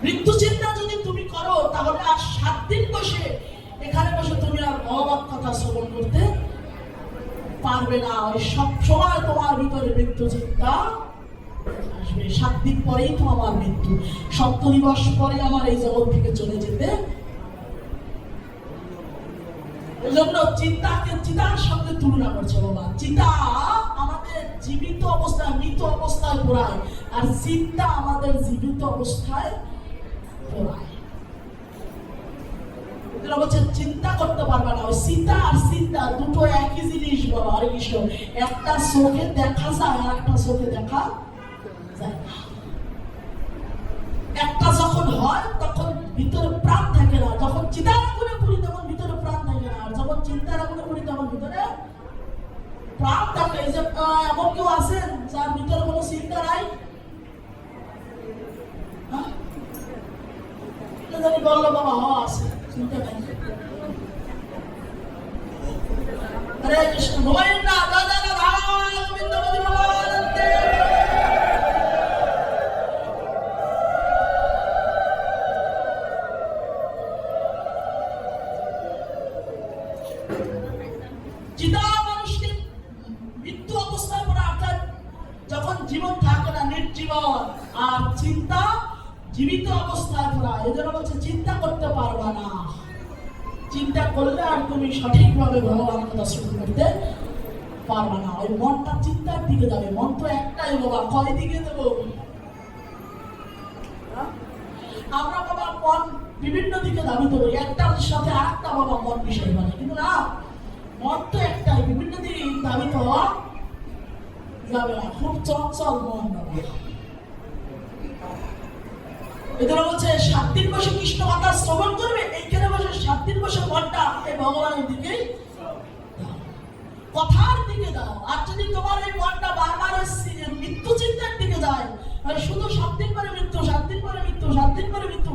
মৃত্যু চিন্তা যদি তুমি করো তাহলে আর 7 দিন বসে এখানে বসে তুমি আর ভগবত কথা শ্রবণ করতে পারবে না। ওই সব সময় তোমার ভিতরে মৃত্যু চিন্তা আসবে। 7 দিন পরেই তো আমার মৃত্যু, 7 দিবস পরে আমার এই জগৎ থেকে চলে যেতে। এই জন্য চিন্তাকে চিতার সঙ্গে তুলনা করছে বাবা। চিতা আমাদের জীবিত অবস্থায় মৃত অবস্থায় পোড়ায়, আর চিন্তা আমাদের জীবিত অবস্থায় পোড়ায়। বলছে চিন্তা করতে পারবে না। ওই চিন্তা আর চিন্তা দুটো একই জিনিস বাবা। হরে কৃষ্ণ। একটা চোখে দেখা যায় আর একটা চোখে দেখা যায় না। একটা যখন হয় তখন ভিতরে প্রাণ থাকে না, যখন চিন্তার আগুনে পড়ি তখন ভিতরে প্রাণ থাকে না, আর যখন চিন্তার আগুনে পড়ি তখন ভিতরে প্রাণ থাকে। এই যে এমন কেউ আছেন যার ভিতরে কোনো চিন্তা নাই? জানি বললো বাবা আছে, চিন্তা নাই। হরে কৃষ্ণ। গোবিন্দ দাদা রাধা গোবিন্দ মধুমানন্দে। চিন্তা মানুষকে মৃত্যু অবস্থায় পড়ে, অর্থাৎ যখন জীবন থাকে না নির্জীবন, আর চিন্তা জীবিত অবস্থায় পড়া। এজন্য বলছে চিন্তা করতে পারবা না। চিন্তা করলে আর তুমি সঠিকভাবে ভগবান কথা শ্রবণ করতে পারবা না। ওই মনটা চিন্তার দিকে যাবে। মন তো একটাই বাবা, কয় দিকে দেবো আমরা বাবা? মন বিভিন্ন দিকে ধাবিত করি, একটার সাথে আরেকটা বাবা মন বিষয় বলে, কিন্তু না, মন তো একটাই, বিভিন্ন দিকে ধাবিত হওয়া যাবে না। খুব চঞ্চল মন বাবা। এদের বলছে 7 দিন বসে কৃষ্ণ কথা শ্রবণ করবে, এইখানে বসে 7 দিন বসে মনটা এই ভগবানের দিকে কথার দিকে দাও। আর যদি তোমার এই মনটা বারবার মৃত্যু চিন্তার দিকে যায়, শুধু 7 দিন পরে মৃত্যু, 7 দিন পরে মৃত্যু, 7 দিন পরে মৃত্যু,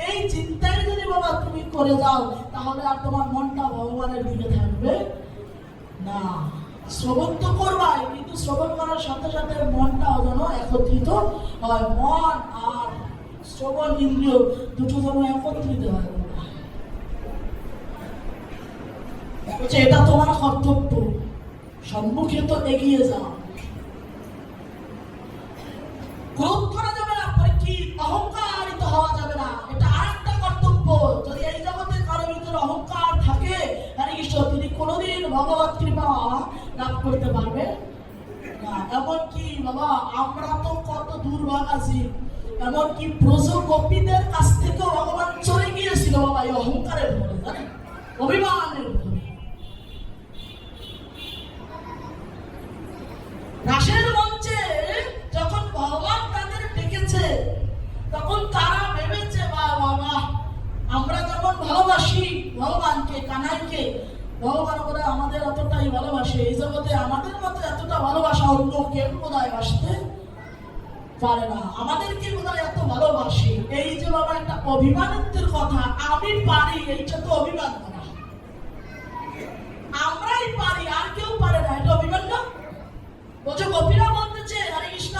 এই চিন্তায় যদি বাবা তুমি করে যাও, তাহলে আর তোমার মনটা ভগবানের দিকে থাকবে না। শ্রবণ তো করবাই, কিন্তু শ্রবণ করার সাথে সাথে মনটাও যেন একত্রিত হয়। মন আর শ্রবণ ইন্দ্রিয় দুটো যেন একত্রিত হয়। এটা তোমার কর্তব্য, সম্মুখে তো এগিয়ে যাও। ক্রোধ করা যাবে না, কি অহংকারিত হওয়া যাবে না, এটা আরেকটা কর্তব্য। যদি এই জগতে কারো ভিতরে অহংকার থাকে, হরে কৃষ্ণ, তিনি কোনোদিন ভগবত কৃপা লাভ করতে পারবে না। এমনকি বাবা আমরা তো কত দুর্ভাগ আছি, এমনকি ব্রজ গোপীদের কাছ থেকেও ভগবান চলে গিয়েছিল বাবা এই অহংকারের ফলে, জানেন, অভিমানের ফলে। রাসের মঞ্চে যখন ভগবান তাদের ডেকেছে, তখন তারা ভেবেছে বাবা আমরা যখন ভালোবাসি ভগবানকে, কানাইকে, ভগবান বোধহয় আমাদের অতটাই ভালোবাসে। এই জগতে আমাদের মতো এতটা ভালোবাসা অন্য কেউ বোধহয় বাসতে পারে না, আমাদেরকে বোধহয় এত ভালোবাসে। এই যে বাবা একটা অভিমানের কথা, আমি পারি, এইটা তো অভিমান করা। আমরাই পারি, আর কেউ পারে না, এটা অভিমান না? বলছে গোপীরা বলতেছে হরে কৃষ্ণ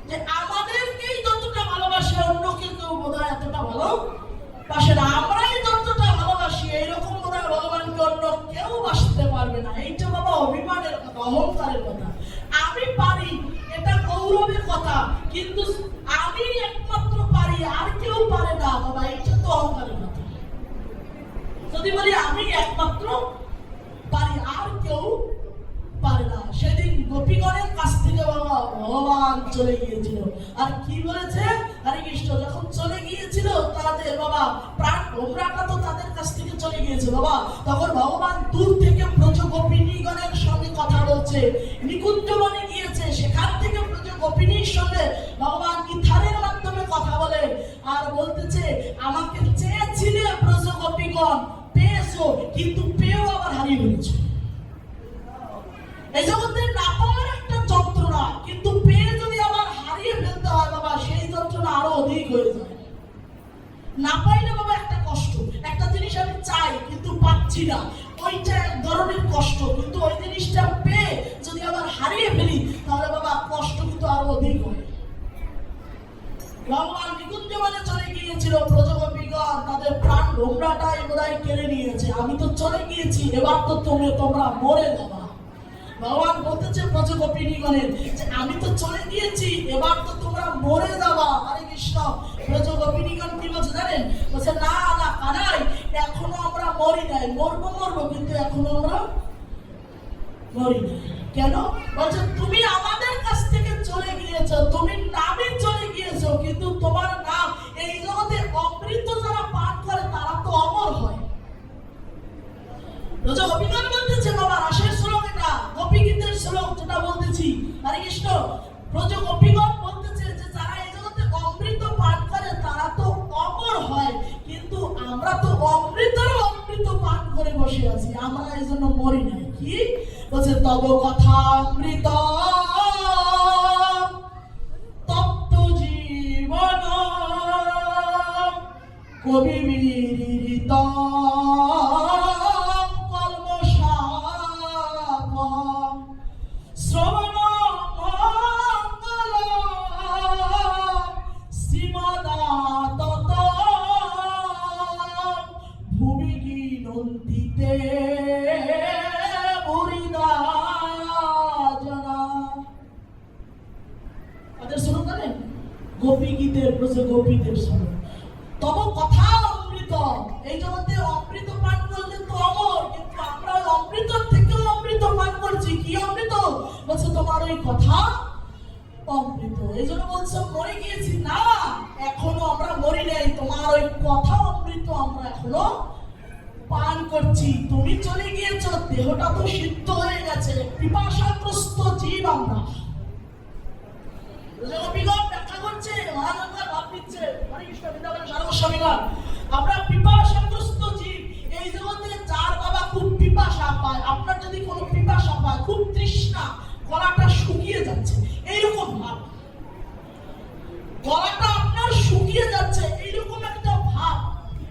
যে আমাদেরকেই যতটা ভালোবাসে অন্য কেউ বোধহয় এতটা ভালোবাসে না। আমরাই যতটা ভালোবাসি এইরকম বোধহয় ভগবানকে অন্য কেউ বাসতে পারবে না। এইটা বাবা অভিমানের কথা, অহংকারের কথা। আমি পারি, এটা গৌরবের কথা, কিন্তু আমি একমাত্র পারি, আর কেউ পারে না বাবা, এটা তো অহংকারের কথা। যদি বলি আমি একমাত্র পারি, আর কেউ পারে না। সেদিন গোপীগণের কাছ থেকে বাবা ভগবান চলে গিয়েছিল। আর কি বলেছে হরে কৃষ্ণ, যখন চলে গিয়েছিল তাদের বাবা প্রাণ ভোমরাটা তো তাদের কাছ থেকে চলে গিয়েছে বাবা, তখন ভগবান দূর থেকে ব্রজ গোপিনীগণের সঙ্গে কথা বলছে। নিকুঞ্জবনে গিয়েছে, সেখান থেকে ব্রজ গোপিনীর সঙ্গে ভগবান ইথারের মাধ্যমে কথা বলে, আর বলতেছে আমাকে চেয়েছিলে ব্রজ গোপীগণ, পেয়েছো, কিন্তু পেয়েও আবার হারিয়ে ফেলেছো। এই জগতে না পাওয়ার একটা যন্ত্রণা, কিন্তু পেয়ে যদি আবার হারিয়ে ফেলতে হয় বাবা, সেই যন্ত্রণা আরো অধিক হয়ে যায়। না পাইলে বাবা একটা কষ্ট, একটা জিনিস আমি চাই কিন্তু পাচ্ছি না, ওইটা এক ধরনের কষ্ট, কিন্তু ওই জিনিসটা পেয়ে যদি আবার হারিয়ে ফেলি তাহলে বাবা কষ্ট কিন্তু আরো অধিক হয়। ভগবান নিকুঞ্জবনে চলে গিয়ে গিয়েছিল প্রজগোপীগণ, তাদের প্রাণ ভোমরাটাই বোধহয় কেড়ে নিয়েছে। আমি তো চলে গিয়েছি, এবার তো তোমরা মরে যাবা। ভগবান বলতেছে ব্রজগোপিনীগণের যে আমি তো চলে গিয়েছি, এবার তো তোমরা মরে যাবা। হরে কৃষ্ণ। ব্রজগোপিনীগণ কি বলছে জানেন? বলছে না না কানাই, এখনো আমরা মরি নাই, মরবো কিন্তু এখনো আমরা মরি নাই। কেন? বলছে তুমি আমাদের কাছ থেকে চলে গিয়েছো, তুমি নামে চলে গিয়েছো, কিন্তু তোমার নাম এই জগতে অমৃত যারা পান করে তারা তো অমর হয়। গোপীগণ বলতেছে বাবা রাসের শ্লোক, এটা গোপী গীতের শ্লোক যেটা বলতেছি। হরে কৃষ্ণ। ব্রজ গোপীগণ বলতেছে যে যারা এই জগতে অমৃত পান করে তারা তো অমর হয়, কিন্তু আমরা তো অমৃত পান করে বসে আছি, আমরা এই জন্য মরি নাই। কি বলছে? তব কথা অমৃত তপ্ত জীবন কবি বিদিত শ্রবণ মঙ্গল শ্রীমদাতত ভূমি গীনন্তিতে গোপী গীতের গোপীদের শুনো। তব কথা অমৃত, এই জগতে অমৃত পান করলে তো অমর, কিন্তু আমরা অমৃত থেকেও অমৃত পান করছি। কি অমৃত? বলছে তোমার ওই কথা অমৃত। এই জন্য বলছে মরে গিয়েছি না, এখনো আমরা মরি নাই, তোমার ওই কথা অমৃত আমরা এখনো পান করছি। তুমি চলে গিয়েছ, দেহটা তো সিদ্ধ হয়ে গেছে, পিপাসাগ্রস্ত জীব আমরা। ব্যাখ্যা করছে, মহানগর ভাব দিচ্ছে, আমরা পিপাসাগ্রস্ত জীব। এই জগতে যার বাবা খুব পিপাসা পায়, আপনার যদি কোনো পিপাসা পায়, খুব তৃষ্ণা, গলাটা শুকিয়ে যাচ্ছে, এইরকম ভাব, গলাটা আপনার শুকিয়ে যাচ্ছে, এইরকম একটা ভাব।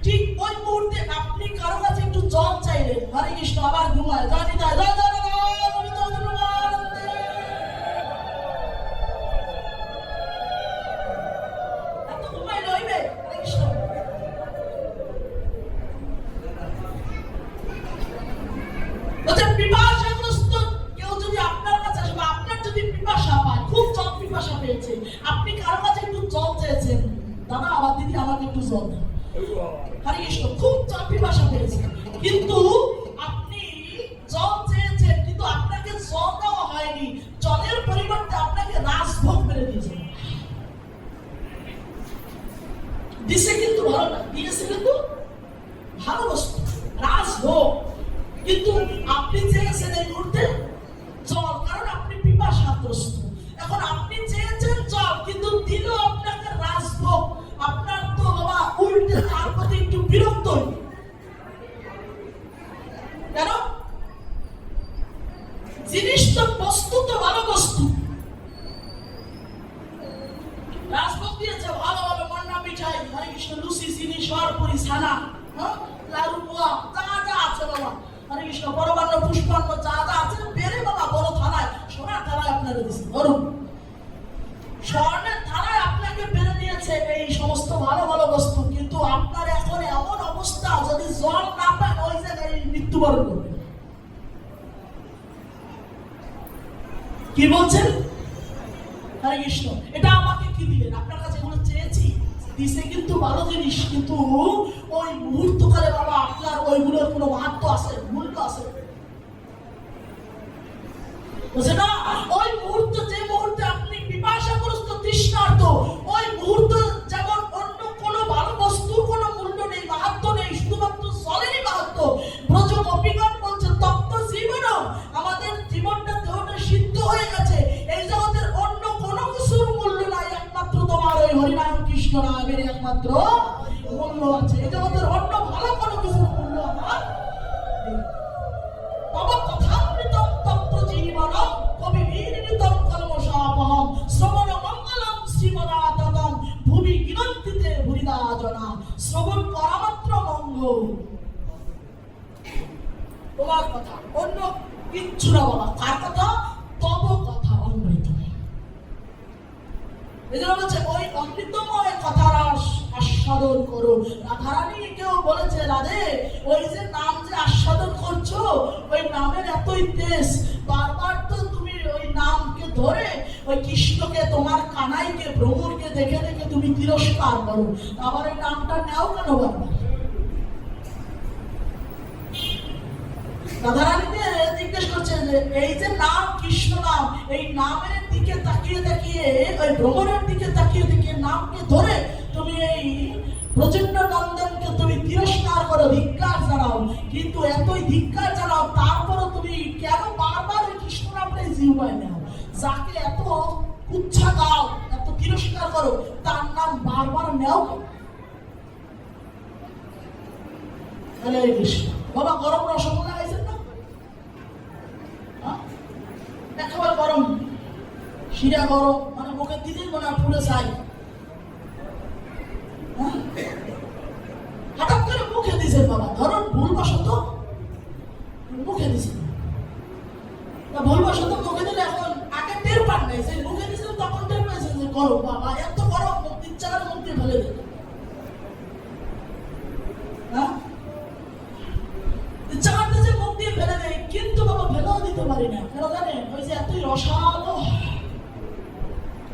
ঠিক ওই মুহূর্তে আপনি কারো কাছে একটু জল চাইলেন, হরে কৃষ্ণ, আবার ঘুমায় জানি তাই আপনি কারো কাছে একটু জল চেয়েছেন, দাদা আবার দিদি আমাকে একটু জল দেন, হরে কৃষ্ণ, খুব পিপাসা পেয়েছে, কিন্তু আপনি জল চেয়েছেন, কিন্তু আপনাকে জল দেওয়া হয়নি, জলের পরিবর্তে আপনাকে রাজভোগ মেরে দিয়েছে। দিছে কিন্তু ভালো না, দিয়েছে কিন্তু ভালো বস্তু, রাজভোগ, কিন্তু আপনি চেয়েছেন এই মুহূর্তে জল, কারণ আপনি পিপাসাগ্রস্ত। এখন আপনি চেয়েছেন জল, কিন্তু দিল আপনাকে রাজভোগ, আপনার তো বাবা উল্টে তার প্রতি একটু বিরক্ত। কেন? জিনিস তো বস্তু তো ভালো বস্তু, রাজভোগ দিয়েছে ভালো ভালো মন্ডা মিঠাই, হরে কৃষ্ণ, লুচি, চিনি, সরপুরি, ছানা, লাড়ু, পোয়া, যা যা আছে বাবা, হরে কৃষ্ণ, পরমান্ন, পুষ্পান্ন, যা যা আছে বেড়ে বাবা বড় থালায়, সোনার থালায় আপনারা দিচ্ছে, ধরুন স্বর্ণের থালায় আপনাকে বেড়ে দিয়েছে এই সমস্ত ভালো ভালো বস্তু, কিন্তু আপনার এখন এমন অবস্থা, যদি জল না পায় ওই জায়গায় মৃত্যুবরণ করবে। কি বলছেন? হরে কৃষ্ণ, এটা আমাকে কি দিলেন? আপনার কাছে এগুলো চেয়েছি, দিছে কিন্তু ভালো জিনিস, কিন্তু ওই মুহূর্তকালে বাবা আপনার ওইগুলোর কোনো মাহাত্ম আছে, মূল্য আছে, বুঝে না? ওই মুহূর্ত, যে মুহূর্তে আপনি পিপাসাগ্রস্ত, তৃষ্ণার্ত, ওই মুহূর্ত যেমন অন্য কোনো ভালো বস্তু কোনো মূল্য নেই, মাহাত্ম নেই, শুধুমাত্র জলেরই মাহাত্ম। ব্রজ গোপীগণ বলছে তপ্ত জীবন, আমাদের জীবনটা দেহটা সিদ্ধ হয়ে গেছে, এই জগতের অন্য কোনো কিছুর মূল্য নাই, একমাত্র তোমার ওই হরিনাম কৃষ্ণ নামের একমাত্র মূল্য আছে, এই জগতের অন্য ভালো কোনো কিছুর মূল্য আমার নেই। বাবা কথা তপ্ত জীবন কবি বিদিতম কলমশাপহম শ্রবণ মঙ্গলম শ্রীমদাততম ভূমি গীনন্তিতে ভুরিদাজনা। শ্রবণ করা মাত্র মঙ্গল, তোমার কথা, অন্য কিচ্ছু না বাবা। কার কথা? তব কথা অমৃত। এই জন্য বলছে ওই অমৃতময় কথা রস আস্বাদন করো। রাধারানী কেউ বলেছে, রাধে ওই যে নাম যে আস্বাদন করছো, ওই নামের এতই তেজ, বারবার তো তুমি ওই নামকে ধরে ওই কৃষ্ণকে, তোমার কানাইকে, ভ্রমরকে দেখে দেখে তুমি তিরস্কার করো, আবার এই নামটা নাও কেন বারবার? রাধারানীকে জিজ্ঞেস করছে যে এই যে নাম, কৃষ্ণ নাম, এই নামের দিকে তাকিয়ে তাকিয়ে, ওই ভ্রমণের দিকে তাকিয়ে তাকিয়ে নামকে ধরে তুমি এই প্রচন্ড নন্দনকে তুমি তিরস্কার করো, ধিক্কার জানাও, কিন্তু এতই ধিক্কার জানাও তারপরও তুমি কেন বারবার ওই কৃষ্ণ নামটাই জিহ্বায় নাও? যাকে এত উচ্ছা দাও, এত তিরস্কার করো, তার নাম বারবার নেও। হরে কৃষ্ণ। বাবা গরম রসগোল্লা খাইছেন না? একেবারে গরম, শিরা গরম, মানে মুখে দিদির মনে পুড়ে চাই, হঠাৎ করে মুখে দিছে বাবা, ধরুন ভুলবশত মুখে দিছে, ভুলবশত মুখে দিলে এখন আগে টের পান নাই, যে মুখে দিয়েছিল তখন টের পেয়েছেন যে গরম, বাবা এত গরম, ইচ্ছা করে মুখ দিয়ে ফেলে দিল। ইচ্ছা করতেছে মুখ দিয়ে ফেলে দেয়, কিন্তু বাবা ফেলেও দিতে পারি না, কেন জানেন? ওই যে এতই রসালো,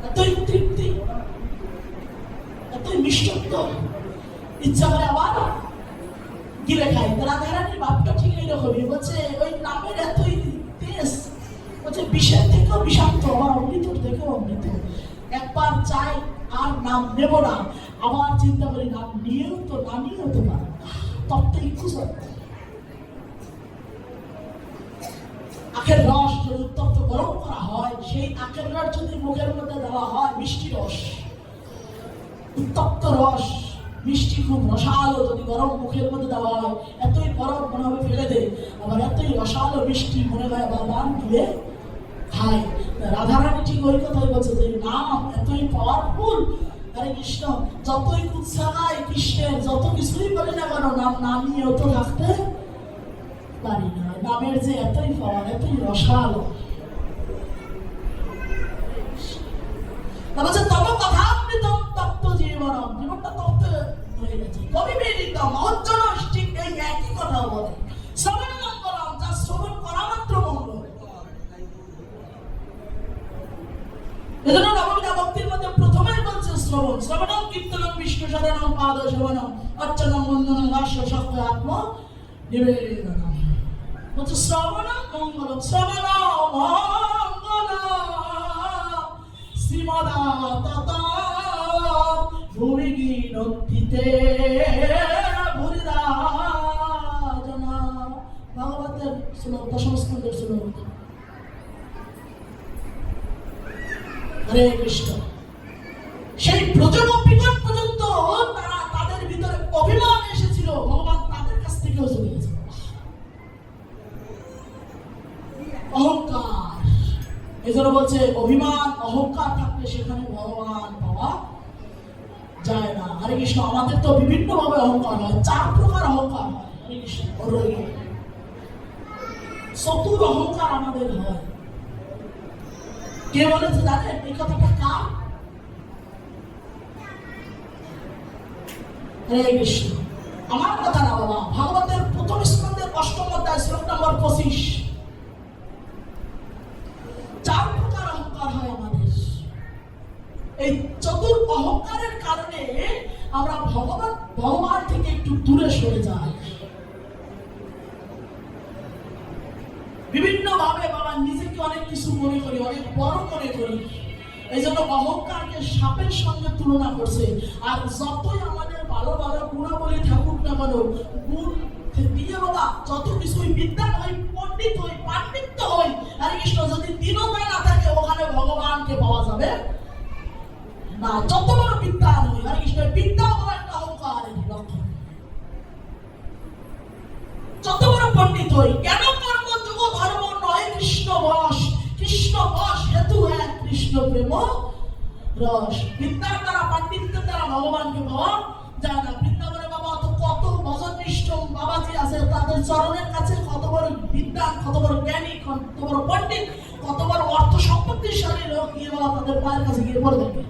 এতই তৃপ্তি, এতই মিষ্টত্ব, ইচ্ছা করে আবার গিলে খাই। রাধারানীর ভাবটা ঠিক এইরকমই, বলছে ওই নামের এতই তেজ, বলছে বিষের থেকেও বিষাক্ত, আমার অমৃতর থেকেও অমৃত। একবার চাই আর নাম নেব না, আবার চিন্তা করি নাম নিয়েও তো না নিয়েও তো পারো, তত্ত্বেই খুঁজো। আখের রস যদি উত্তপ্ত গরম করা হয়, সেই আখের রস যদি মুখের মধ্যে দেওয়া হয়, মিষ্টি রস, উত্তপ্ত রস, মিষ্টি খুব রসালো যদি গরম মুখের মধ্যে দেওয়া হয়, এতই গরম মনে হবে ফেলে দেয়, আবার এতই রসালো মিষ্টি মনে হয় বাবা দিয়ে খায়। রাধারানী ঠিক ওই কথাই বলছে যে নাম এতই পাওয়ারফুল। হরে কৃষ্ণ, যতই উৎসাহায় কৃষ্ণের, যত কিছুই বলি না কেন, নাম না নিয়েও তো থাকতে পারি না। নামের যে এতই পাওয়ার, এতই রসালো। বলছে তব কথামৃতম তপ্ত জীবনম, জীবনটা তপ্ত হয়ে গেছে। কবি বেদিতম অজ্জন ঠিক এই একই কথা বলে। শ্রবণ মঙ্গলম, যা শ্রবণ করা মাত্র মঙ্গল। এজন্য নবমীরা ভক্তির মধ্যে প্রথমেই বলছে শ্রবণ, শ্রবণম কীর্তনম বিষ্ণু সদনম পাদ শ্রবণম অর্চনম বন্দনম ভাষ্য সত্য আত্ম নিবেদনম। বলছে শ্রবণ মঙ্গলম, শ্রবণ মঙ্গলম শ্রীমদাতত ভুবি গীনন্তিতে ভুরিদাজনা। ভাগবতের শ্লোক, দশম স্কন্ধের শ্লোক। হরে কৃষ্ণ। সেই ব্রজগোপীগণ পর্যন্ত তারা, তাদের ভিতরে অভিমান এসেছিল, ভগবান তাদের কাছ থেকেও চলে গেছে। অহংকার, এজন্য বলছে অভিমান অহংকার থাকলে সেখানে ভগবান পাওয়া যায় না। হরে কৃষ্ণ। আমাদের তো বিভিন্ন ভাবে অহংকার হয়, 4 প্রকার অহংকার হয়। হরে কৃষ্ণ। চতুর অহংকার আমাদের হয়। কে বলেছে জানেন এই কথাটা? কার? হরে কৃষ্ণ। আমার কথা না বাবা, ভাগবতের প্রথম স্কন্ধের 8ম অধ্যায় শ্লোক নম্বর 25। 4 প্রকার অহংকার হয় আমাদের। এই চতুর অহংকারের কারণে আমরা ভগবান থেকে একটু দূরে সরে যাই। বিভিন্ন ভাবে বাবা নিজেকে অনেক কিছু মনে করি, অনেক বড় মনে করি। এই জন্য অহংকারকে সাপের সঙ্গে তুলনা করছে। আর যতই আমাদের ভালো ভালো গুণাবলী থাকুক না কেন, গুণ দিয়ে বাবা যত কিছুই বিদ্যান হই, পণ্ডিত হই, পাণ্ডিত্য হই, হরে কৃষ্ণ, যদি দীনতা না থাকে ওখানে ভগবানকে পাওয়া যাবে না। যত বড় বিদ্যান হই, হরে কৃষ্ণ, বিদ্যা হলো একটা অহংকারের লক্ষণ। যত বড় পণ্ডিত হই, কেন কর্ম যোগ ধর্ম নয় কৃষ্ণ বশ, কৃষ্ণ বশ হেতু এক কৃষ্ণ প্রেম রস। বিদ্যার দ্বারা, পাণ্ডিত্যের দ্বারা ভগবানকে পাওয়া যায় না। বৃন্দাবনে বাবা তো কত ভজননিষ্ঠ বাবাজি আছে, তাদের চরণের কাছে কত বড় বিদ্যান, কত বড় জ্ঞানী, কত বড় পণ্ডিত, কত বড় অর্থ সম্পত্তিশালী লোক গিয়ে বাবা তাদের পায়ের কাছে গিয়ে পড়ে থাকে।